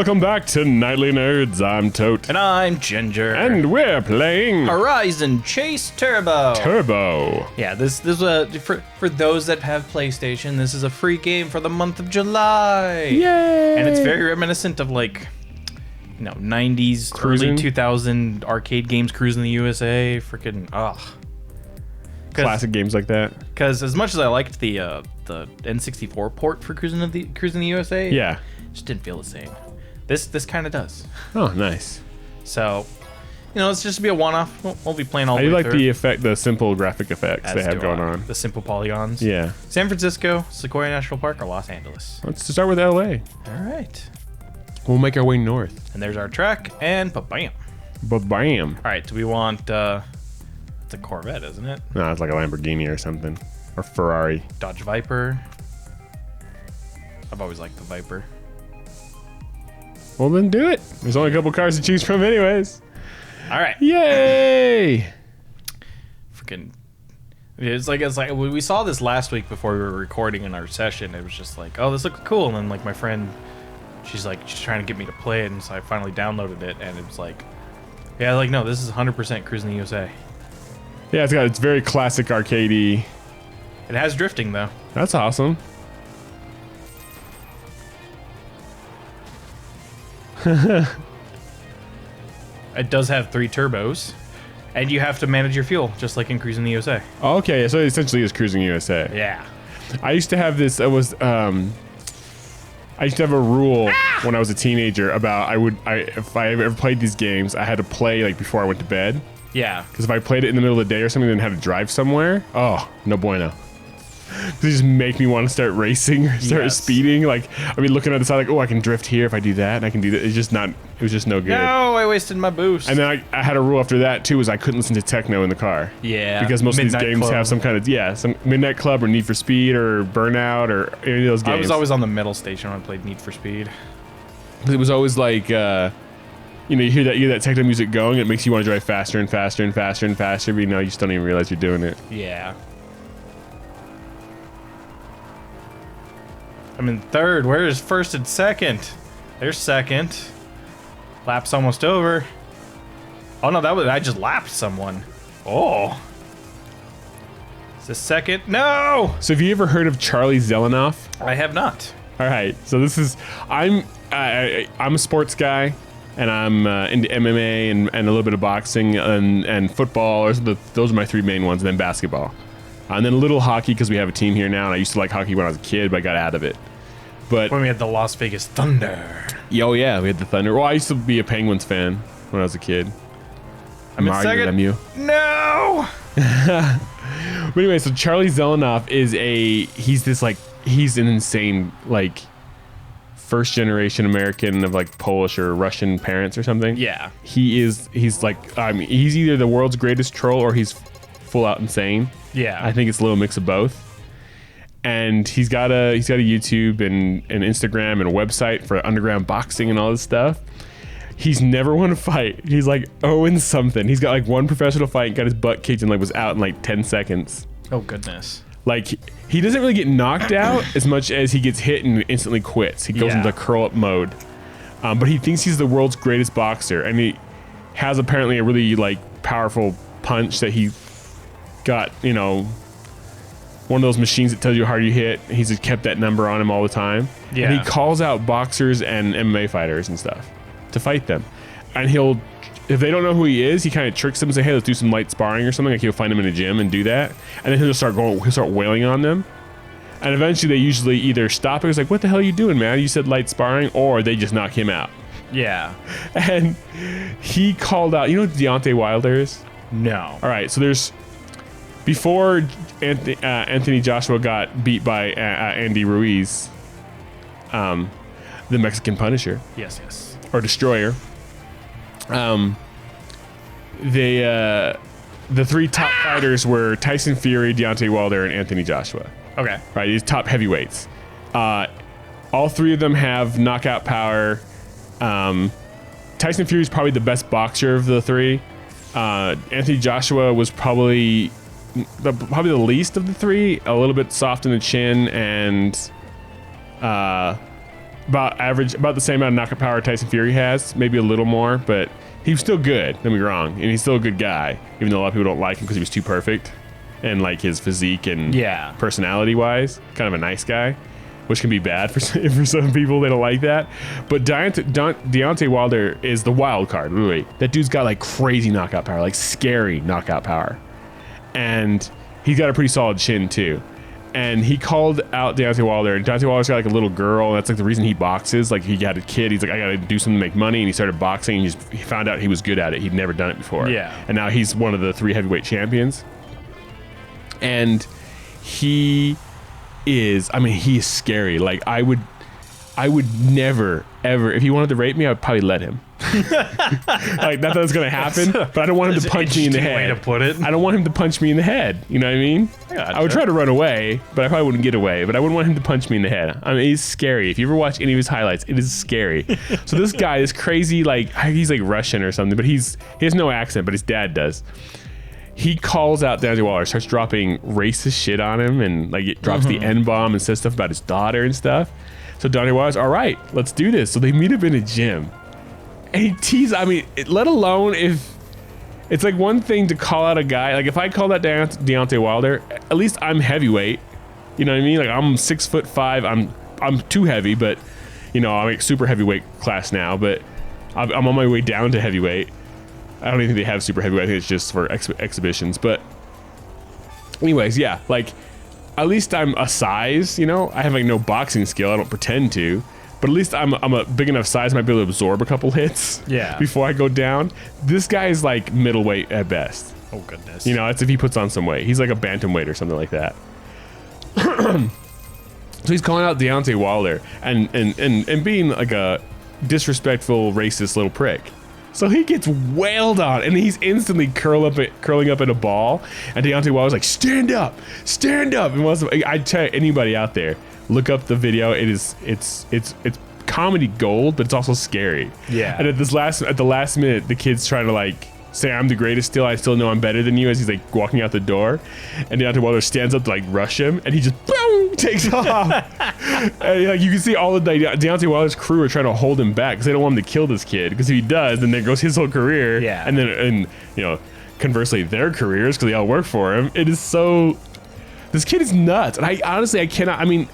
welcome back to Nightly Nerds. I'm Tote. And I'm Ginger. And we're playing Horizon Chase Turbo. Yeah, this for those that have PlayStation, this is a free game for the month of July. Yay! And it's very reminiscent of like, 90s, Cruising? early 2000 arcade games, Cruising the USA. Freaking, Classic games like that. Because as much as I liked the N64 port for Cruising the USA, Yeah. just didn't feel the same. This kind of does. Oh, nice. So, it's just be a one-off. We'll be playing all the I way like through. the simple graphic effects As they have do going I. on. The simple polygons. Yeah. San Francisco, Sequoia National Park, or Los Angeles. Let's start with LA. All right. We'll make our way north. And there's our track, and ba-bam. Ba-bam. All right, do we want... it's a Corvette, isn't it? No, it's like a Lamborghini or something. Or Ferrari. Dodge Viper. I've always liked the Viper. Well, then do it. There's only a couple cars to choose from anyways. All right. Yay! Freaking... It's like we saw this last week before we were recording in our session. It was just like, oh, this looks cool. And then like my friend, she's trying to get me to play it, and so I finally downloaded it, and it was like, yeah, like no, this is 100% Cruising the USA. Yeah, it's very classic arcadey. It has drifting though. That's awesome. It does have 3 turbos, and you have to manage your fuel just like in Cruising the USA. Okay, so it essentially is Cruising USA. Yeah. I used to have this. I used to have a rule when I was a teenager about if I ever played these games, I had to play like before I went to bed. Yeah. Because if I played it in the middle of the day or something, then had to drive somewhere. Oh, no bueno. They just make me want to start racing or start speeding. Like, I mean, looking at the side, like, oh, I can drift here if I do that, and I can do that. It was just no good. No, I wasted my boost. And then I had a rule after that too, was I couldn't listen to techno in the car. Yeah. Because most of these Midnight games Club. have some kind of some Midnight Club or Need for Speed or Burnout or any of those games. I was always on the middle station when I played Need for Speed. It was always like, you hear that techno music going, it makes you want to drive faster and faster and faster and faster, but you just don't even realize you're doing it. Yeah. I'm in third. Where is first and second? There's second. Lap's almost over. Oh no, I just lapped someone. Oh. Is this second? No! So have you ever heard of Charlie Zelenoff? I have not. All right, so I'm a sports guy, and I'm into MMA and a little bit of boxing and football. Those are my 3 main ones, and then basketball. And then a little hockey because we have a team here now, and I used to like hockey when I was a kid, but I got out of it. But When we had the Las Vegas Thunder. oh yeah, we had the Thunder. Well, I used to be a Penguins fan when I was a kid. I'm in second. No! But anyway, so Charlie Zelenoff he's an insane first generation American of Polish or Russian parents or something. Yeah. He's either the world's greatest troll or he's full out insane. Yeah. I think it's a little mix of both. And he's got a YouTube and Instagram and a website for underground boxing and all this stuff. He's never won a fight. He's 0-something. He's got 1 professional fight and got his butt kicked and was out in 10 seconds. Oh goodness. He doesn't really get knocked out as much as he gets hit and instantly quits. He goes into curl up mode. But he thinks he's the world's greatest boxer, and he has apparently a really powerful punch that he got, one of those machines that tells you how hard you hit. He's just kept that number on him all the time. Yeah. And he calls out boxers and MMA fighters and stuff to fight them. And if they don't know who he is, he kind of tricks them and say, hey, let's do some light sparring or something. He'll find them in a gym and do that. And then he'll start wailing on them. And eventually they usually either stop it. He's like, what the hell are you doing, man? You said light sparring, or they just knock him out. Yeah. And he called out, you know what Deontay Wilder is? No. All right, so before Anthony Joshua got beat by Andy Ruiz, the Mexican Punisher. Yes. Or Destroyer. The 3 top fighters were Tyson Fury, Deontay Wilder, and Anthony Joshua. Okay. Right, these top heavyweights. All 3 of them have knockout power. Tyson Fury is probably the best boxer of the 3. Anthony Joshua was probably the least of the 3, a little bit soft in the chin and about the same amount of knockout power Tyson Fury has, maybe a little more, but he was still good. Don't get me wrong, and he's still a good guy, even though a lot of people don't like him because he was too perfect, and like his physique and personality wise, kind of a nice guy, which can be bad for some people. They don't like that. But Deontay Wilder is the wild card. Really, that dude's got like crazy knockout power, like scary knockout power, and he's got a pretty solid chin too. And he called out Deontay Wilder, and Deontay Wilder's got like a little girl, and that's like the reason he boxes. Like he had a kid, he's like, I gotta do something to make money, and he started boxing, and he found out he was good at it. He'd never done it before. Yeah. And now he's one of the 3 heavyweight champions. And he is scary. Like I would never, ever, if he wanted to rape me, I would probably let him. Like not that it's gonna happen, but I don't want him to punch me in the head. Way to put it. I don't want him to punch me in the head. You know what I mean? I would try to run away, but I probably wouldn't get away. But I wouldn't want him to punch me in the head. I mean, he's scary. If you ever watch any of his highlights, it is scary. So this guy is crazy. Like he's like Russian or something, but he has no accent, but his dad does. He calls out Deontay Wilder, starts dropping racist shit on him, and like it drops the N-bomb and says stuff about his daughter and stuff. So Deontay Wilder's all right, let's do this. So they meet up in a gym. And he teases, let alone if it's like one thing to call out a guy, like if I call out Deontay Wilder, at least I'm heavyweight. You know what I mean? Like I'm 6'5", I'm too heavy, but you know, I'm like super heavyweight class now, but I'm on my way down to heavyweight. I don't even think they have super heavyweight. I think it's just for exhibitions. But anyways, yeah, like at least I'm a size, you know? I have like no boxing skill. I don't pretend to. But at least I'm a big enough size, I might be able to absorb a couple hits before I go down. This guy is like middleweight at best. Oh, goodness. You know, that's if he puts on some weight. He's like a bantamweight or something like that. So he's calling out Deontay Wilder and being like a disrespectful, racist little prick. So he gets wailed on, and he's instantly curling up in a ball. And Deontay Wilder's like, stand up. And I tell anybody out there, look up the video. It's comedy gold, but it's also scary. Yeah. And at the last minute, the kid's trying to like say I'm the greatest still. I still know I'm better than you, as he's like walking out the door. And Deontay Wilder stands up to like rush him, and he just boom takes off. And like you can see all of Deontay Wilder's crew are trying to hold him back because they don't want him to kill this kid. Because if he does, then there goes his whole career. Yeah. And you know, conversely, their careers, because they all work for him. It is so. This kid is nuts, and I cannot. I mean,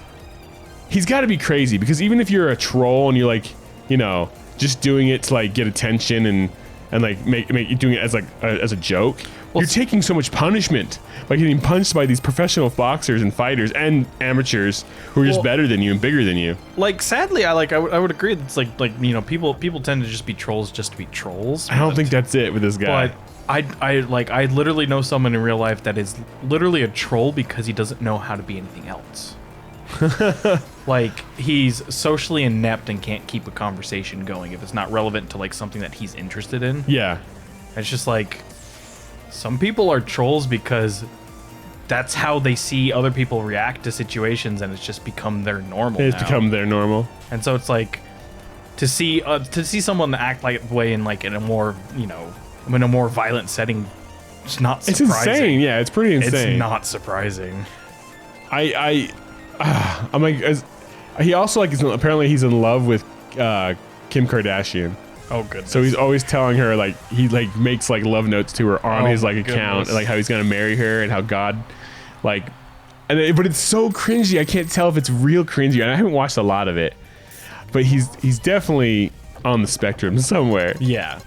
he's got to be crazy, because even if you're a troll and you're like, you know, just doing it to like get attention and like make you doing it as like as a joke, you're taking so much punishment by getting punched by these professional boxers and fighters and amateurs who are just better than you and bigger than you. Like sadly, I would agree. It's like you know, people tend to just be trolls just to be trolls. I don't think that's it with this guy. But I literally know someone in real life that is literally a troll because he doesn't know how to be anything else. Like he's socially inept and can't keep a conversation going if it's not relevant to like something that he's interested in. Yeah. It's just like some people are trolls because that's how they see other people react to situations, and it's just become their normal. It's become their normal. And so it's like to see someone act like the way in a more, you know, in a more violent setting. It's not surprising. It's insane. Yeah, it's pretty insane. It's not surprising. I'm like, he also like apparently he's in love with Kim Kardashian. Oh, goodness. So he's always telling her, like, he like makes like love notes to her on his like account, and like how he's gonna marry her and how God, like, but it's so cringy. I can't tell if it's real cringy, and I haven't watched a lot of it, but he's definitely on the spectrum somewhere. Yeah.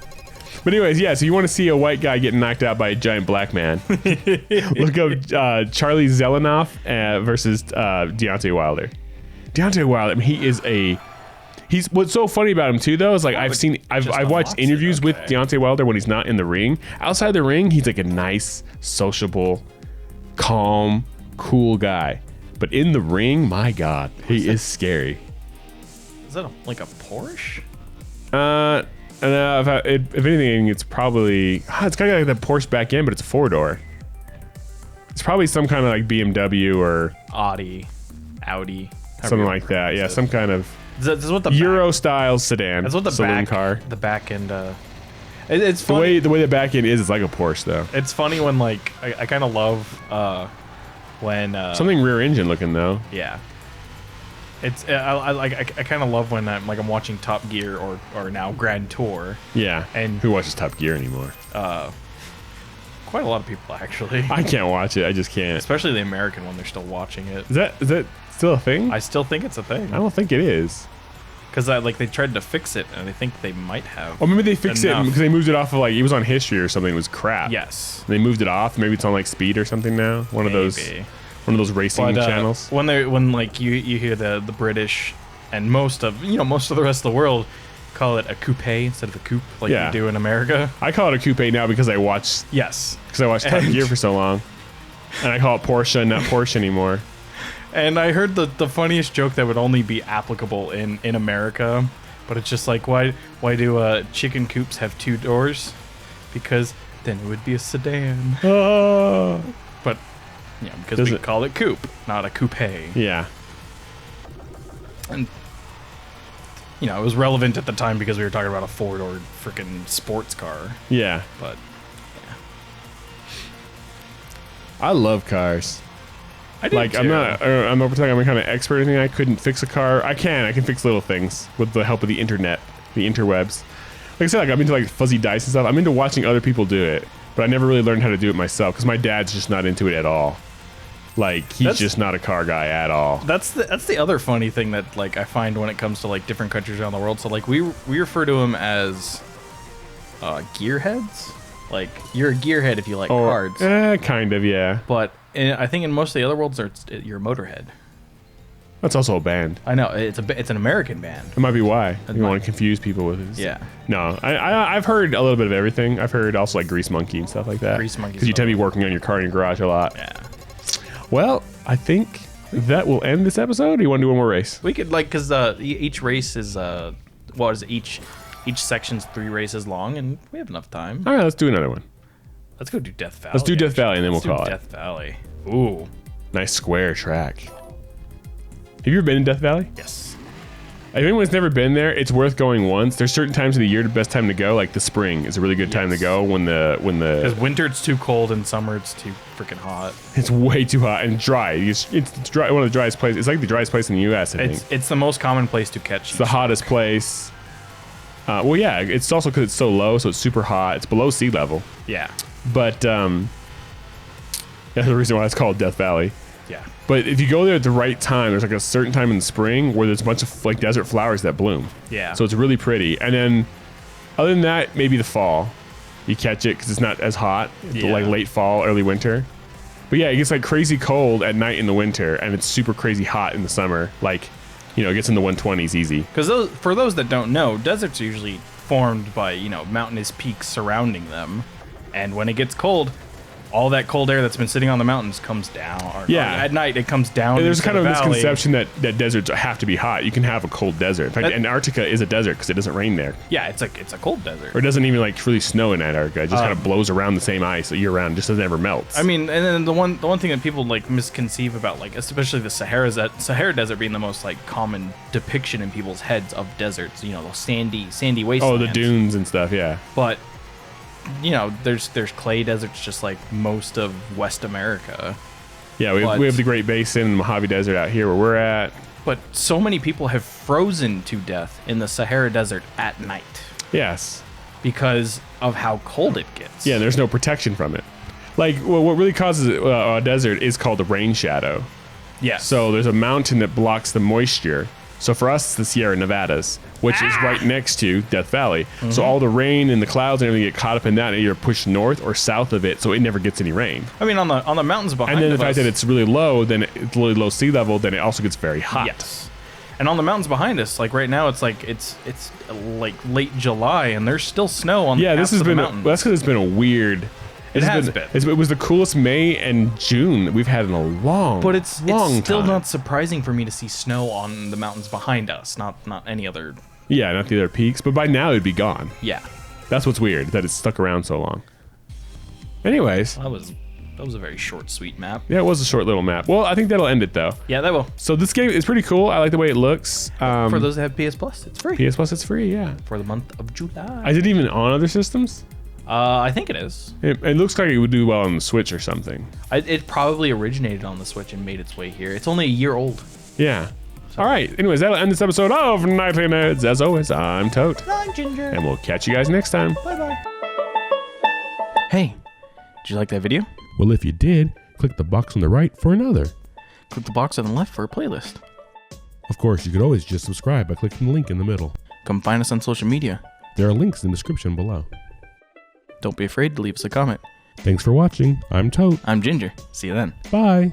But anyways, yeah, so you want to see a white guy getting knocked out by a giant black man. Look up Charlie Zelenoff versus Deontay Wilder. Deontay Wilder, I mean, he's what's so funny about him too though is like I've watched interviews with Deontay Wilder when he's not in the ring. Outside the ring, he's like a nice, sociable, calm, cool guy. But in the ring, my God, he is scary. Is that like a Porsche? If anything, it's probably it's kind of like the Porsche back end, but it's a 4-door. It's probably some kind of like BMW or Audi, something like that. Yeah, some kind of that's what the Euro style sedan. That's what the saloon back car. The back end. It's funny. The way the back end is, it's like a Porsche though. It's funny when like I kind of love when something rear engine looking though. Yeah. I kind of love when I'm watching Top Gear or now Grand Tour. Yeah. And who watches Top Gear anymore? Quite a lot of people actually. I can't watch it. I just can't. Especially the American one. They're still watching it. Is that still a thing? I still think it's a thing. I don't think it is. Because they tried to fix it, and I think they might have. Or maybe they fixed it because they moved it off of it was on History or something. It was crap. Yes. They moved it off. Maybe it's on Speed or something now. One of those racing channels. When you hear the British and most of the rest of the world call it a coupe instead of a coupe you do in America. I call it a coupe now because I watched Top Gear for so long, and I call it Porsche, not Porsche anymore. And I heard the funniest joke that would only be applicable in America, but it's just why do chicken coopes have 2 doors? Because then it would be a sedan. But because we call it coupe, not a coupe. Yeah. And it was relevant at the time because we were talking about a 4-door freaking sports car. Yeah. But I love cars. I do too. I'm not pretending I'm a kind of expert or anything. I couldn't fix a car. I can fix little things with the help of the internet, the interwebs. Like I said, I'm into fuzzy dice and stuff. I'm into watching other people do it, but I never really learned how to do it myself because my dad's just not into it at all. He's just not a car guy at all. That's the other funny thing that I find when it comes to different countries around the world. So we refer to them as gearheads. You're a gearhead if you like cars. Kind of, yeah. But I think in most of the other worlds, you're a motorhead. That's also a band. I know it's an American band. It might be why you want to confuse people with it. Yeah. No, I've heard a little bit of everything. I've heard also Grease Monkey and stuff like that. Grease Monkey. Because you tend to be working on your car in your garage a lot. Yeah. Well, I think that will end this episode. Or you want to do one more race? We could because each race is each section's 3 races long, and we have enough time. All right, let's do another one. Let's go do Death Valley. Let's do Death Valley, and then we'll call it Death Valley. Ooh, nice square track. Have you ever been in Death Valley? Yes. If anyone's never been there, it's worth going once. There's certain times of the year the best time to go. Like the spring is a really good time to go when the because winter it's too cold and summer it's too freaking hot. It's way too hot and dry. It's dry. One of the driest places. It's like the driest place in the U.S. I think it's the most common place to catch. It's the hottest place. Well, yeah, it's also because it's so low, so it's super hot. It's below sea level. Yeah. But that's the reason why it's called Death Valley. Yeah. But if you go there at the right time, there's a certain time in the spring where there's a bunch of desert flowers that bloom. Yeah. So it's really pretty. And then, other than that, maybe the fall, you catch it because it's not as hot. Yeah. Late fall, early winter. But yeah, it gets crazy cold at night in the winter, and it's super crazy hot in the summer. It gets in the 120s easy. Because for those that don't know, deserts are usually formed by mountainous peaks surrounding them, and when it gets cold, all that cold air that's been sitting on the mountains comes down. Or at night it comes down. And there's kind of a valley. misconception that deserts have to be hot. You can have a cold desert. In fact, Antarctica is a desert because it doesn't rain there. Yeah, it's a cold desert. Or it doesn't even really snow in Antarctica. It just kind of blows around the same ice year round. It just doesn't ever melts. I mean, and then the one thing that people misconceive about especially the Sahara Desert being the most common depiction in people's heads of deserts. Those sandy wastelands. Oh, the dunes and stuff. Yeah. But there's clay deserts just like most of West America. Yeah, we have the Great Basin and Mojave Desert out here where we're at. But so many people have frozen to death in the Sahara Desert at night. Yes. Because of how cold it gets. Yeah, there's no protection from it. What really causes a desert is called a rain shadow. Yes. So there's a mountain that blocks the moisture. So for us, it's the Sierra Nevadas, which is right next to Death Valley. Mm-hmm. So all the rain and the clouds and everything get caught up in that and either pushed north or south of it, so it never gets any rain. I mean, on the mountains behind us. And then the fact that it's really low, then it's really low sea level, then it also gets very hot. Yes. And on the mountains behind us, right now, it's late July and there's still snow on the mountains. That's because it's been a weird. It has been. It was the coolest May and June that we've had in a long, but it's still time. Not surprising for me to see snow on the mountains behind us, not any other. Yeah, not the other peaks, but by now it'd be gone. Yeah, that's what's weird, that it's stuck around so long. Anyways, that was a very short, sweet map. Yeah, it was a short little map. Well, I think that'll end it though. Yeah, that will. So this game is pretty cool. I like the way it looks. For those that have PS Plus, it's free. PS Plus, it's free. Yeah. For the month of July. Is it even on other systems? I think it is. It looks like it would do well on the Switch or something. It probably originated on the Switch and made its way here. It's only a year old. Yeah. All right. Anyways, that'll end this episode of Nightly Nerds. As always, I'm Tote. I'm Ginger. And we'll catch you guys next time. Bye-bye. Hey, did you like that video? Well, if you did, click the box on the right for another. Click the box on the left for a playlist. Of course, you could always just subscribe by clicking the link in the middle. Come find us on social media. There are links in the description below. Don't be afraid to leave us a comment. Thanks for watching. I'm Tote. I'm Ginger. See you then. Bye.